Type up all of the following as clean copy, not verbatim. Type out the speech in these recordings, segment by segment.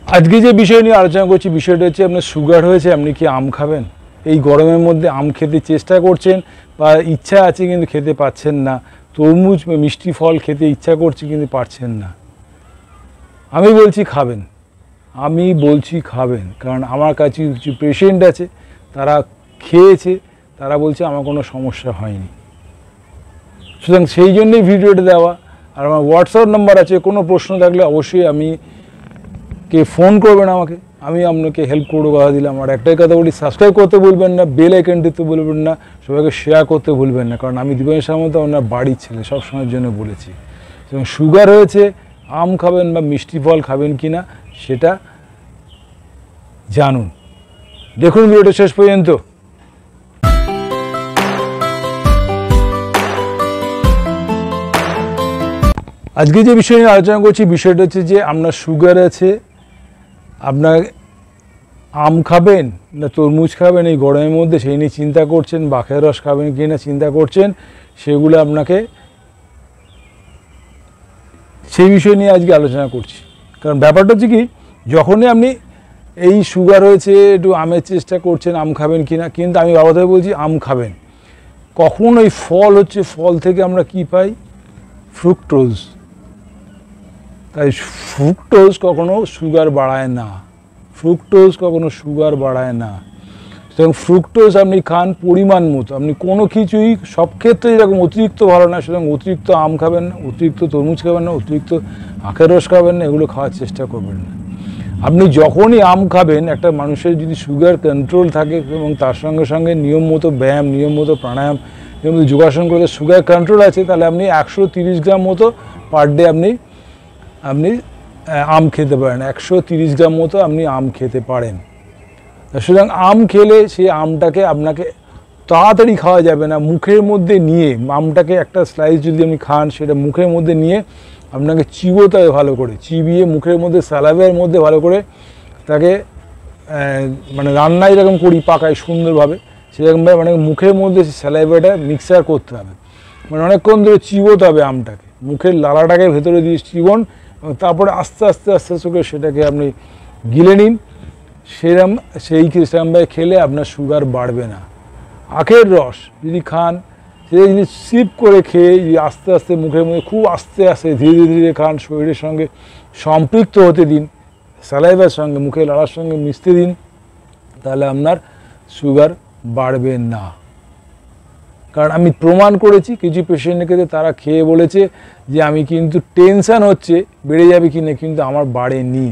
আজকে যে বিষয় নিয়ে আলোচনা করছি বিষয়টা হচ্ছে আপনার সুগার হয়েছে, আপনি কি আম খাবেন? এই গরমের মধ্যে আম খেতে চেষ্টা করছেন বা ইচ্ছা আছে কিন্তু খেতে পাচ্ছেন না, তরমুজ বা মিষ্টি ফল খেতে ইচ্ছা করছে কিন্তু পারছেন না। আমি বলছি খাবেন, আমি বলছি খাবেন, কারণ আমার কাছে কিছু পেশেন্ট আছে, তারা খেয়েছে, তারা বলছে আমার কোনো সমস্যা হয়নি। সুতরাং সেই জন্যই ভিডিওটা দেওয়া। আর আমার হোয়াটসঅ্যাপ নাম্বার আছে, কোনো প্রশ্ন থাকলে অবশ্যই আমি কে ফোন করবেন আমাকে, আমি আপনাকে হেল্প করবো কথা দিলাম। আর একটাই কথা বলি, সাবস্ক্রাইব করতে ভুলবেন না, বেল আইকন দিতে ভুলবেন না, সবাইকে শেয়ার করতে ভুলবেন না, কারণ আমি দীপেন সামন্ত ওনার বাড়ির ছেলে, সবসময়ের জন্য বলেছি। এবং সুগার হয়েছে, আম খাবেন বা মিষ্টি ফল খাবেন কি না সেটা জানুন। দেখুন ভিডিওটা শেষ পর্যন্ত। আজকে যে বিষয় নিয়ে আলোচনা করছি বিষয়টা হচ্ছে যে আপনার সুগার আছে, আপনার আম খাবেন না তরমুজ খাবেন এই গরমের মধ্যে সেই নিয়ে চিন্তা করছেন, বা আখের রস খাবেন কি না চিন্তা করছেন, সেগুলো আপনাকে সেই বিষয় নিয়ে আজকে আলোচনা করছি। কারণ ব্যাপারটা হচ্ছে কি, যখনই আপনি এই সুগার হয়েছে একটু আমের চেষ্টা করছেন আম খাবেন কি না, কিন্তু আমি বাবাদের বলছি আম খাবেন। কখন ওই ফল হচ্ছে, ফল থেকে আমরা কি পাই? ফ্রুক্টোজ। তাই ফ্রুক্টোজ কখনো সুগার বাড়ায় না, ফ্রুক্টোজ কখনো সুগার বাড়ায় না। সুতরাং ফ্রুক্টোজ আপনি খান পরিমাণ মতো, আপনি কোনো কিছুই সব ক্ষেত্রে এরকম অতিরিক্ত ভালো না। সুতরাং অতিরিক্ত আম খাবেন না, অতিরিক্ত তরমুজ খাবেন না, অতিরিক্ত আখের রস খাবেন না, এগুলো খাওয়ার চেষ্টা করবেন না। আপনি যখনই আম খাবেন, একটা মানুষের যদি সুগার কন্ট্রোল থাকে এবং তার সঙ্গে সঙ্গে নিয়ম মতো ব্যায়াম, নিয়ম মতো প্রাণায়াম, নিয়ম মতো যোগাসন করতে সুগার কন্ট্রোল আছে, তাহলে আপনি 130 গ্রাম মতো পার ডে আপনি আম খেতে পারেন, 130 গ্রাম মতো আপনি আম খেতে পারেন। সুতরাং আম খেলে সেই আমটাকে আপনাকে তাড়াতাড়ি খাওয়া যাবে না, মুখের মধ্যে নিয়ে আমটাকে একটা স্লাইস যদি আপনি খান, সেটা মুখের মধ্যে নিয়ে আপনাকে চিবোতে হবে ভালো করে, চিবিয়ে মুখের মধ্যে স্যালাইভার মধ্যে ভালো করে তাকে মানে রান্না এরকম করি পাকায় সুন্দরভাবে, সেরকমভাবে মানে মুখের মধ্যে স্যালাইভারটা মিক্সার করতে হবে, মানে অনেকক্ষণ ধরে চিবোতে হবে আমটাকে, মুখের লালাটাকে ভেতরে দিয়ে চিবন, তারপরে আস্তে আস্তে আস্তে আস্তে করে সেটাকে আপনি গিলে নিন। সেরকমভাবে খেলে আপনার সুগার বাড়বে না। আখের রস যদি খান, সেটা যদি সিপ করে খেয়ে আস্তে আস্তে মুখের মধ্যে খুব আস্তে আস্তে ধীরে ধীরে খান, শরীরের সঙ্গে সম্পৃক্ত হতে দিন, স্যালাইভার সঙ্গে মুখের লালার সঙ্গে মিশতে দিন, তাহলে আপনার সুগার বাড়বে না। কারণ আমি প্রমাণ করেছি, কিছু পেশেন্টের ক্ষেত্রে তারা খেয়ে বলেছে যে আমি কিন্তু টেনশান হচ্ছে বেড়ে যাবে কি না, কিন্তু আমার বাড়েনি।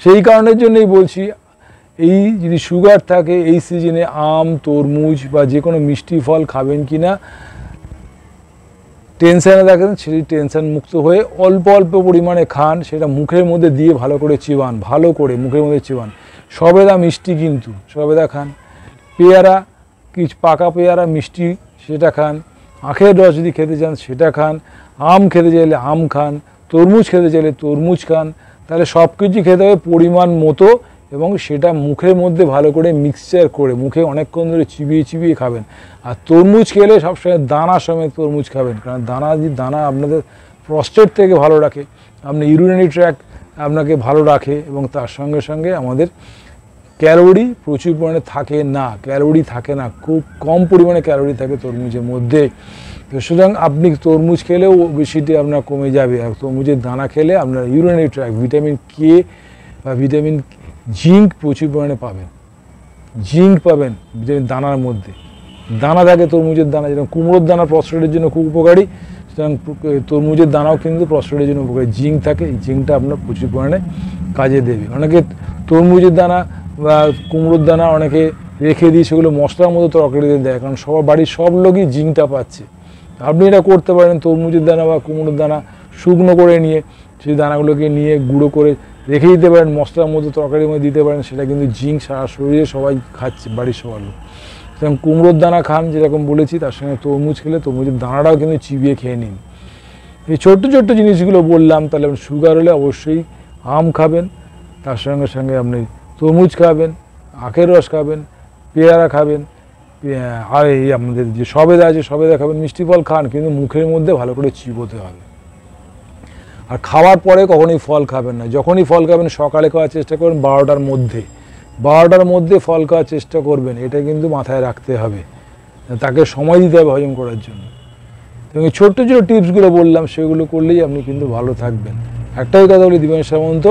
সেই কারণের জন্যই বলছি, এই যদি সুগার থাকে এই সিজনে আম, তরমুজ বা যে কোনো মিষ্টি ফল খাবেন কি না, টেনশানে থাকেন সেই টেনশান মুক্ত হয়ে অল্প অল্প পরিমাণে খান, সেটা মুখের মধ্যে দিয়ে ভালো করে চিবান, ভালো করে মুখের মধ্যে চিবান। সবেদা মিষ্টি, কিন্তু সবেদা খান, পেয়ারা কিছু পাকা পেয়ারা মিষ্টি সেটা খান, আখের রস যদি খেতে চান সেটা খান, আম খেতে চাইলে আম খান, তরমুজ খেতে চাইলে তরমুজ খান। তাহলে সব কিছু খেতে হবে পরিমাণ মতো, এবং সেটা মুখের মধ্যে ভালো করে মিক্সচার করে মুখে অনেকক্ষণ ধরে চিবিয়ে চিবিয়ে খাবেন। আর তরমুজ খেলে সবসময় দানা সমেত তরমুজ খাবেন, কারণ দানা আপনাদের প্রস্টেট থেকে ভালো রাখে, আপনার ইউরিনারি ট্র্যাক আপনাকে ভালো রাখে, এবং তার সঙ্গে সঙ্গে আমাদের ক্যালোরি প্রচুর পরিমাণে থাকে না, ক্যালোরি থাকে না, খুব কম পরিমাণে ক্যালোরি থাকে তরমুজের মধ্যে। তো সুতরাং আপনি তরমুজ খেলেও ওবেসিটি আপনার কমে যাবে। আর তরমুজের দানা খেলে আপনার ইউরিনারি ট্র্যাক, ভিটামিন কে বা ভিটামিন জিঙ্ক প্রচুর পরিমাণে পাবেন, জিঙ্ক পাবেন ভিটামিন দানার মধ্যে। দানা থাকে তরমুজের দানা, যেরকম কুমড়োর দানা প্রস্টেটের জন্য খুব উপকারী, সুতরাং তরমুজের দানাও কিন্তু প্রস্টেটের জন্য উপকারী, জিঙ্ক থাকে, এই জিঙ্কটা আপনার প্রচুর পরিমাণে কাজে দেবে। অনেকে তরমুজের দানা বা কুমড়োর দানা অনেকে রেখে দিয়ে সেগুলো মশলার মতো তরকারিতে দেয়, কারণ সবার বাড়ির সব লোকই জিঙ্কটা পাচ্ছে। আপনি এটা করতে পারেন, তরমুজের দানা বা কুমড়োর দানা শুকনো করে নিয়ে সেই দানাগুলোকে নিয়ে গুঁড়ো করে রেখে দিতে পারেন, মশলার মধ্যে তরকারির মধ্যে দিতে পারেন, সেটা কিন্তু জিঙ্ক সারা শরীরে সবাই খাচ্ছে, বাড়ির সবার লোক। সেরকম কুমড়োর দানা খান যেরকম বলেছি, তার সঙ্গে তরমুজ খেলে তরমুজের দানাটাও কিন্তু চিবিয়ে খেয়ে নিন। এই ছোট্ট ছোট্ট জিনিসগুলো বললাম, তাহলে সুগার হলে অবশ্যই আম খাবেন, তার সঙ্গে সঙ্গে আপনি তরমুজ খাবেন, আখের রস খাবেন, পেয়ারা খাবেন, আর এই আমাদের যে সবেদা আছে সবেদা খাবেন, মিষ্টি ফল খান, কিন্তু মুখের মধ্যে ভালো করে চিবোতে হবে। আর খাওয়ার পরে কখনোই ফল খাবেন না, যখনই ফল খাবেন সকালে খাওয়ার চেষ্টা করবেন 12টার মধ্যে, 12টার মধ্যে ফল খাওয়ার চেষ্টা করবেন, এটা কিন্তু মাথায় রাখতে হবে, তাকে সময় দিতে হবে হজম করার জন্য। এবং এই ছোট্ট ছোটো টিপসগুলো বললাম সেগুলো করলেই আপনি কিন্তু ভালো থাকবেন। একটাই কথা বলি, দীপেন সামন্ত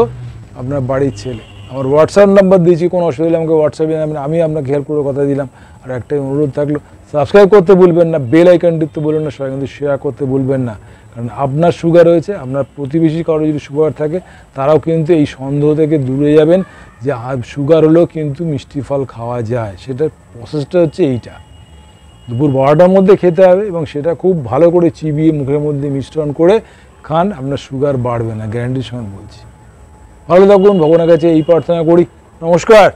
আপনার বাড়ির ছেলে, আমার হোয়াটসঅ্যাপ নাম্বার দিয়েছি, কোনো অসুবিধা হলে আমাকে হোয়াটসঅ্যাপে আমি আপনাকে হেল্প করে কথা দিলাম। আর একটাই অনুরোধ থাকলো, সাবস্ক্রাইব করতে ভুলবেন না, বেল আইকন টিপতে বলবেন না, সবাই কিন্তু শেয়ার করতে ভুলবেন না, কারণ আপনার সুগার হয়েছে, আপনার প্রতিবেশী কারো যদি সুগার থাকে তারাও কিন্তু এই সন্দেহ থেকে দূরে যাবেন যে সুগার হলেও কিন্তু মিষ্টি ফল খাওয়া যায়। সেটার প্রসেসটা হচ্ছে এইটা, দুপুর 12টার মধ্যে খেতে হবে এবং সেটা খুব ভালো করে চিবিয়ে মুখের মধ্যে মিশ্রণ করে খান, আপনার সুগার বাড়বে না, গ্যারান্টির সঙ্গে বলছি। ভালো থাকুন, ভগবানের কাছে এই প্রার্থনা করি। নমস্কার।